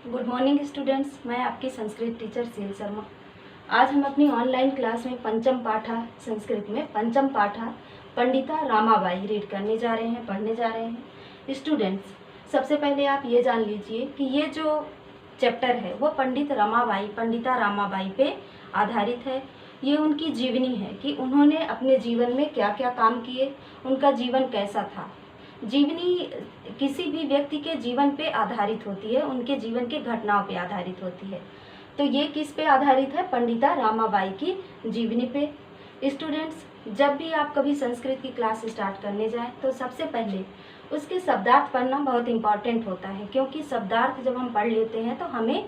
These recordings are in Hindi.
गुड मॉर्निंग स्टूडेंट्स, मैं आपकी संस्कृत टीचर सील शर्मा। आज हम अपनी ऑनलाइन क्लास में पंचम पाठा संस्कृत में पंचम पाठा पंडिता रामाबाई रीड करने जा रहे हैं, पढ़ने जा रहे हैं। स्टूडेंट्स, सबसे पहले आप ये जान लीजिए कि ये जो चैप्टर है वो पंडिता रामाबाई पे आधारित है। ये उनकी जीवनी है कि उन्होंने अपने जीवन में क्या क्या काम किए, उनका जीवन कैसा था। जीवनी किसी भी व्यक्ति के जीवन पे आधारित होती है, उनके जीवन के घटनाओं पे आधारित होती है। तो ये किस पे आधारित है? पंडिता रामाबाई की जीवनी पे। स्टूडेंट्स, जब भी आप कभी संस्कृत की क्लास स्टार्ट करने जाएं तो सबसे पहले उसके शब्दार्थ पढ़ना बहुत इम्पॉर्टेंट होता है, क्योंकि शब्दार्थ जब हम पढ़ लेते हैं तो हमें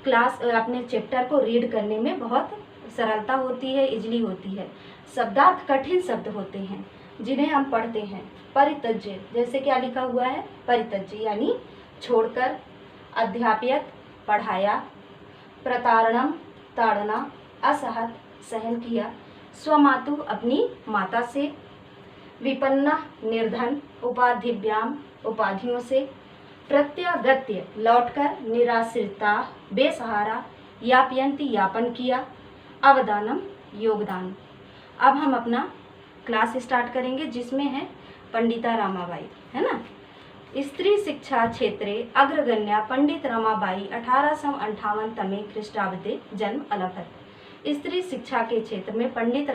क्लास अपने चैप्टर को रीड करने में बहुत सरलता होती है, इजली होती है। शब्दार्थ कठिन शब्द होते हैं जिन्हें हम पढ़ते हैं। परित्यज्य, जैसे क्या लिखा हुआ है? परित्यज्य यानी छोड़कर, अध्यापयत पढ़ाया, प्रताड़नम ताड़ना, असहत सहन किया, स्वमातु अपनी माता से, विपन्ना निर्धन, उपाधिभ्याम उपाधियों से, प्रत्यागत्य लौटकर, निराश्रिता बेसहारा, यापयंती यापन किया, अवदानम योगदान। अब हम अपना क्लास स्टार्ट करेंगे जिसमें है पंडिता रामाबाई, है ना। स्त्री शिक्षा क्षेत्रे अग्रगण्या पंडित रमाबाई 1858 तमे ख्रीष्टाब्दे जन्म अलभत। स्त्री शिक्षा के क्षेत्र में पंडिता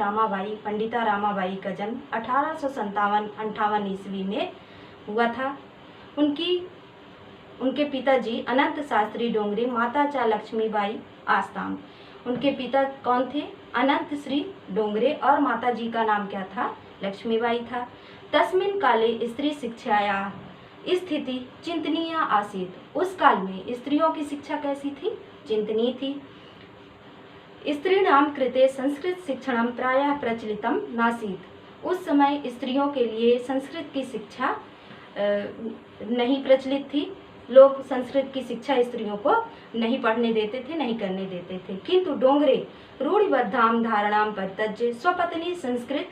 रामाबाई का जन्म 1857-58 ईस्वी में हुआ था। उनके पिताजी अनंत शास्त्री डोंगरे, माता चा लक्ष्मीबाई आस्ताम। उनके पिता कौन थे? अनंत श्री डोंगरे, और माता जी का नाम क्या था? लक्ष्मीबाई था। तस्मिन् काले स्त्री शिक्षाया स्थिति चिंतनीय आसीत्। उस काल में स्त्रियों की शिक्षा कैसी थी? चिंतनीय थी। स्त्रीणां कृते संस्कृत शिक्षणं प्रायः प्रचलितं नासीत्। उस समय स्त्रियों के लिए संस्कृत की शिक्षा नहीं प्रचलित थी। लोग संस्कृत की शिक्षा स्त्रियों को नहीं पढ़ने देते थे, नहीं करने देते थे। किंतु डोंगरे रूढ़िबद्धाम धारणाम परित्यज्य स्वपत्नी संस्कृत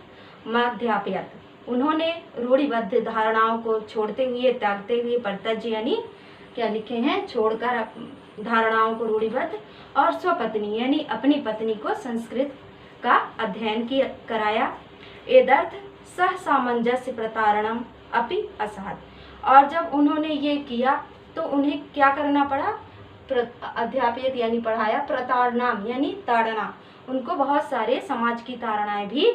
मध्यापयत। उन्होंने रूढ़िबद्ध धारणाओं को छोड़ते हुए, त्यागते हुए, परित्यज्य यानी क्या लिखे हैं? छोड़कर धारणाओं को रूढ़िबद्ध, और स्वपत्नी यानी अपनी पत्नी को संस्कृत का अध्ययन कराया। एदर्थ सह सामंजस्य प्रतारणम अपि असहत। और जब उन्होंने ये किया तो उन्हें क्या करना पड़ा? अध्यापयत यानी पढ़ाया, प्रताड़नाम यानी ताड़ना। उनको बहुत सारे समाज की ताड़नाएं भी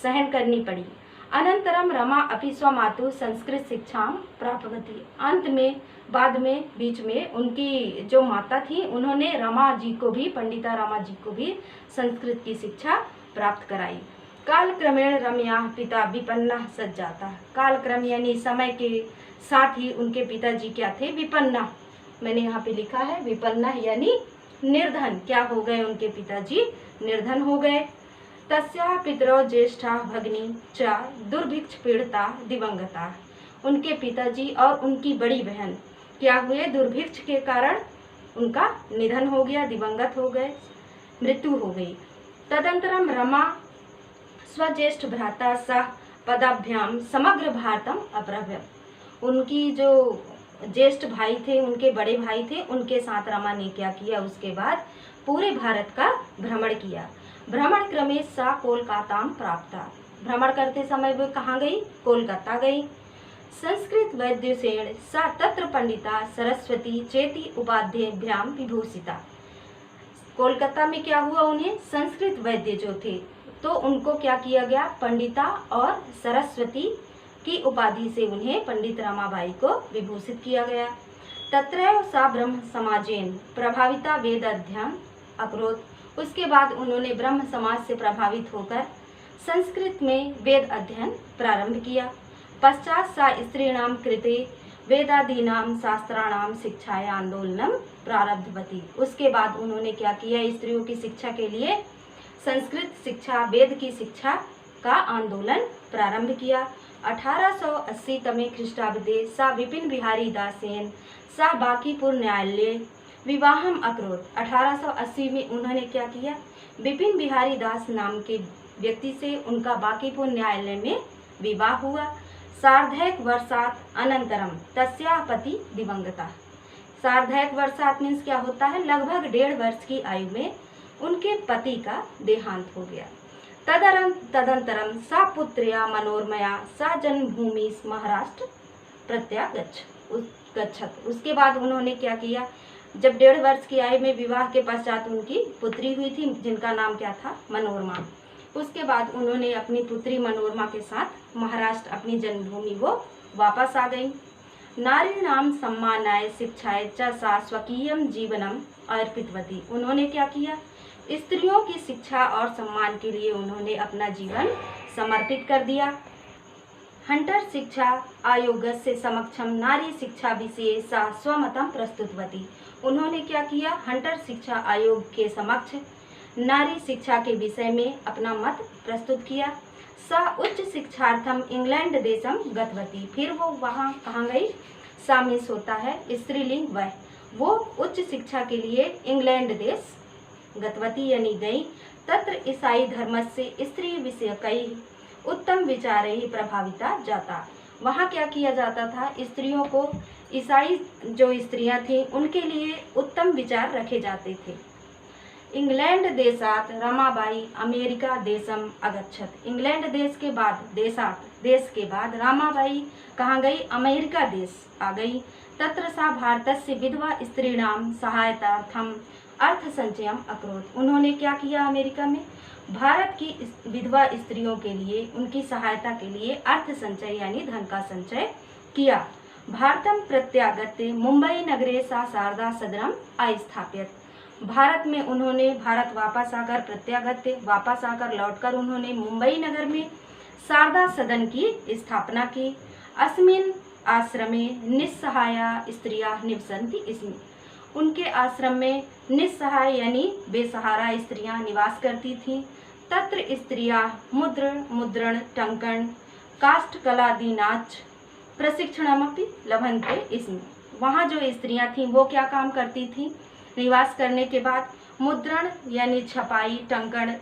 सहन करनी पड़ी। अनंतरम रमा अपि स्वमातु संस्कृत शिक्षा प्राप्तवती। अंत में, बाद में, बीच में उनकी जो माता थी उन्होंने पंडिता रामा जी को भी संस्कृत की शिक्षा प्राप्त कराई। कालक्रमेण रम्या पिता विपन्ना सज्जाता। कालक्रम यानी समय के साथ ही उनके पिताजी क्या थे? विपन्ना। मैंने यहाँ पे लिखा है विपन्ना यानी निर्धन। क्या हो गए? उनके पिताजी निर्धन हो गए। तस्या पितरौ ज्येष्ठा भगिनी च दुर्भिक्ष पीड़िता दिवंगता। उनके पिताजी और उनकी बड़ी बहन क्या हुए? दुर्भिक्ष के कारण उनका निधन हो गया, दिवंगत हो गए, मृत्यु हो गई। तदंतरम रमा स्वज्येष्ठ भ्राता सह पदाभ्याम समग्र भारतम अप्रभ्यत। उनकी जो ज्येष्ठ भाई थे, उनके बड़े भाई थे, उनके साथ रमा ने क्या किया? उसके बाद पूरे भारत का भ्रमण किया। भ्रमण क्रमे सा कोलकाताम प्राप्ता। भ्रमण करते समय वो कहाँ गई? कोलकाता गई। संस्कृत वैद्यसेन सा तत्र पंडिता सरस्वती चेति उपाध्यभ्याम विभूषिता। कोलकाता में क्या हुआ? उन्हें संस्कृत वैद्य जो थे तो उनको क्या किया गया? पंडिता और सरस्वती की उपाधि से उन्हें पंडित रमाबाई को विभूषित किया गया। तत्रैव सा ब्रह्म समाजेन प्रभाविता वेद अध्ययन अकरोत्। उसके बाद उन्होंने ब्रह्म समाज से प्रभावित होकर संस्कृत में वेद अध्ययन प्रारंभ किया। पश्चात सा स्त्रीणां कृते वेदादीनां शास्त्राणां शिक्षाया आंदोलनम प्रारब्धवती। उसके बाद उन्होंने क्या किया? स्त्रियों की शिक्षा के लिए संस्कृत शिक्षा, वेद की शिक्षा का आंदोलन प्रारंभ किया। 1880 तमे ख्रीष्टाब्दे सा विपिन बिहारी दासेन सा बांकीपुर न्यायालय विवाहम अकरोत्। 1880 में उन्होंने क्या किया? विपिन बिहारी दास नाम के व्यक्ति से उनका बांकीपुर न्यायालय में विवाह हुआ। सार्धैक वर्षात् अनंतरम तस्याः पति दिवंगता। सार्धैक वर्षात मीन्स क्या होता है, लगभग 1.5 वर्ष की आयु में उनके पति का देहांत हो गया। तदंतरम सा पुत्र्या मनोरमया सा जन्मभूमि महाराष्ट्र प्रत्यागच्छत। उसके बाद उन्होंने क्या किया, जब 1.5 वर्ष की आयु में विवाह के पश्चात उनकी पुत्री हुई थी जिनका नाम क्या था, मनोरमा। उसके बाद उन्होंने अपनी पुत्री मनोरमा के साथ महाराष्ट्र अपनी जन्मभूमि वो वापस आ गई। नारीणाम सम्मानाय शिक्षाय च सा स्वकीयम जीवनम अर्पितवती। उन्होंने क्या किया, स्त्रियों की शिक्षा और सम्मान के लिए उन्होंने अपना जीवन समर्पित कर दिया। हंटर शिक्षा आयोग से समक्षम नारी शिक्षा विषय सा स्वमतम प्रस्तुतवती। उन्होंने क्या किया, हंटर शिक्षा आयोग के समक्ष नारी शिक्षा के विषय में अपना मत प्रस्तुत किया। सा उच्च शिक्षार्थम इंग्लैंड देशम गतवती। फिर वो वहाँ कहाँ गई, सा मीन्स होता है स्त्रीलिंग वह, वो उच्च शिक्षा के लिए इंग्लैंड देश गतवती यानी गई। तत्र ईसाई धर्म से स्त्री विषय कई उत्तम विचार ही प्रभाविता जाता। वहाँ क्या किया जाता था, स्त्रियों को ईसाई जो स्त्रियां थीं उनके लिए उत्तम विचार रखे जाते थे। इंग्लैंड देशात रमाबाई अमेरिका देशम अगच्छत। इंग्लैंड देश के बाद रमाबाई कहाँ गई, अमेरिका देश आ गई। तत्र सा भारतस्य विधवा स्त्रीणाम सहायतार्थम अर्थ संचयम अकरोत्। उन्होंने क्या किया, अमेरिका में भारत की विधवा स्त्रियों के लिए उनकी सहायता के लिए अर्थ संचय यानी धन का संचय किया। भारतम प्रत्यागत्य मुंबई नगरे सा शारदा सदनम अस्थापित। भारत में उन्होंने वापस आकर लौटकर उन्होंने मुंबई नगर में शारदा सदन की स्थापना की। अस्मिन आश्रमे निस्सहाया स्त्रियां निवसन्ति इसमें। उनके आश्रम में निस्सहाय यानी बेसहारा स्त्रियां निवास करती थीं। तत्र स्त्रियां मुद्रण टंकन काष्ठकलादि नाच प्रशिक्षणमपि लभन्ते। इसमें वहाँ जो स्त्रियां थीं वो क्या काम करती थीं, निवास करने के बाद मुद्रण यानी छपाई, टंकन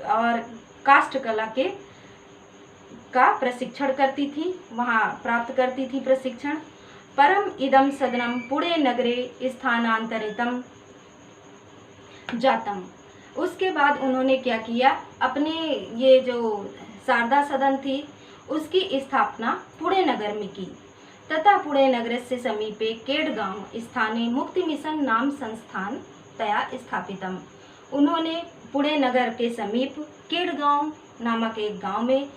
और काष्ठकला का प्रशिक्षण करती थी, वहाँ प्राप्त करती थी प्रशिक्षण। परम इदम सदनम पुणे नगरे स्थानांतरितम जातम। उसके बाद उन्होंने क्या किया, अपने ये जो शारदा सदन थी उसकी स्थापना पुणे नगर में की तथा पुणे नगर से समीपे केडगांव स्थाने मुक्ति मिशन नाम संस्थान तया स्थापितम। उन्होंने पुणे नगर के समीप केडगांव नामक एक गांव में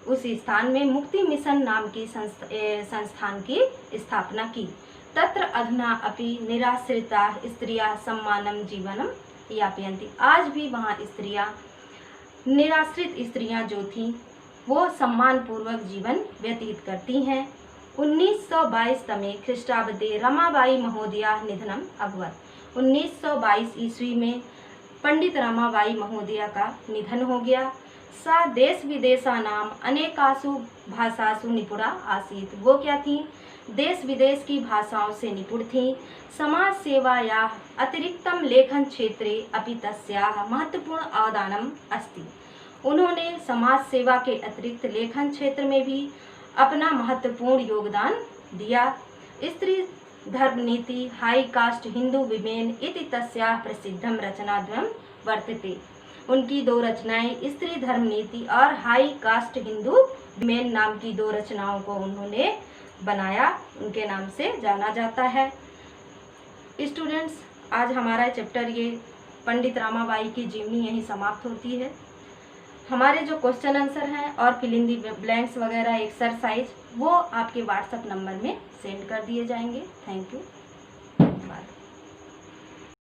उस स्थान में मुक्ति मिशन नाम की संस्थान की स्थापना की। तत्र अधुना अपि निराश्रिता स्त्रियां सम्मानम जीवनम यापयन्ति। आज भी वहाँ स्त्रियां, निराश्रित स्त्रियां जो थीं वो सम्मान पूर्वक जीवन व्यतीत करती हैं। 1922 तमे ख्रीष्टाब्दे रमाबाई महोदया निधनम अभवत्। 1922 ईस्वी में पंडित रमाबाई महोदया का निधन हो गया। सा देश विदेशानाम अनेकासु भाषासु निपुणा आसीत्। वो क्या थी, देश विदेश की भाषाओं से निपुण थी। समाज सेवाया अतिरिक्तम लेखन क्षेत्रे अपि तस्याः महत्वपूर्ण अवदानम अस्ति। उन्होंने समाज सेवा के अतिरिक्त लेखन क्षेत्र में भी अपना महत्वपूर्ण योगदान दिया। स्त्री धर्म नीति हाई कास्ट हिंदू विमेन इति तस्याः प्रसिद्धम रचनाद्वयम् वर्तते। उनकी 2 रचनाएं स्त्री धर्म नीति और हाई कास्ट हिंदू विमेन नाम की 2 रचनाओं को उन्होंने बनाया, उनके नाम से जाना जाता है। स्टूडेंट्स, आज हमारा चैप्टर ये पंडित रमाबाई की जीवनी यहीं समाप्त होती है। हमारे जो क्वेश्चन आंसर हैं और फिल इन दी ब्लैंक्स वगैरह एक्सरसाइज वो आपके व्हाट्सएप नंबर में सेंड कर दिए जाएंगे। Thank you. धन्यवाद।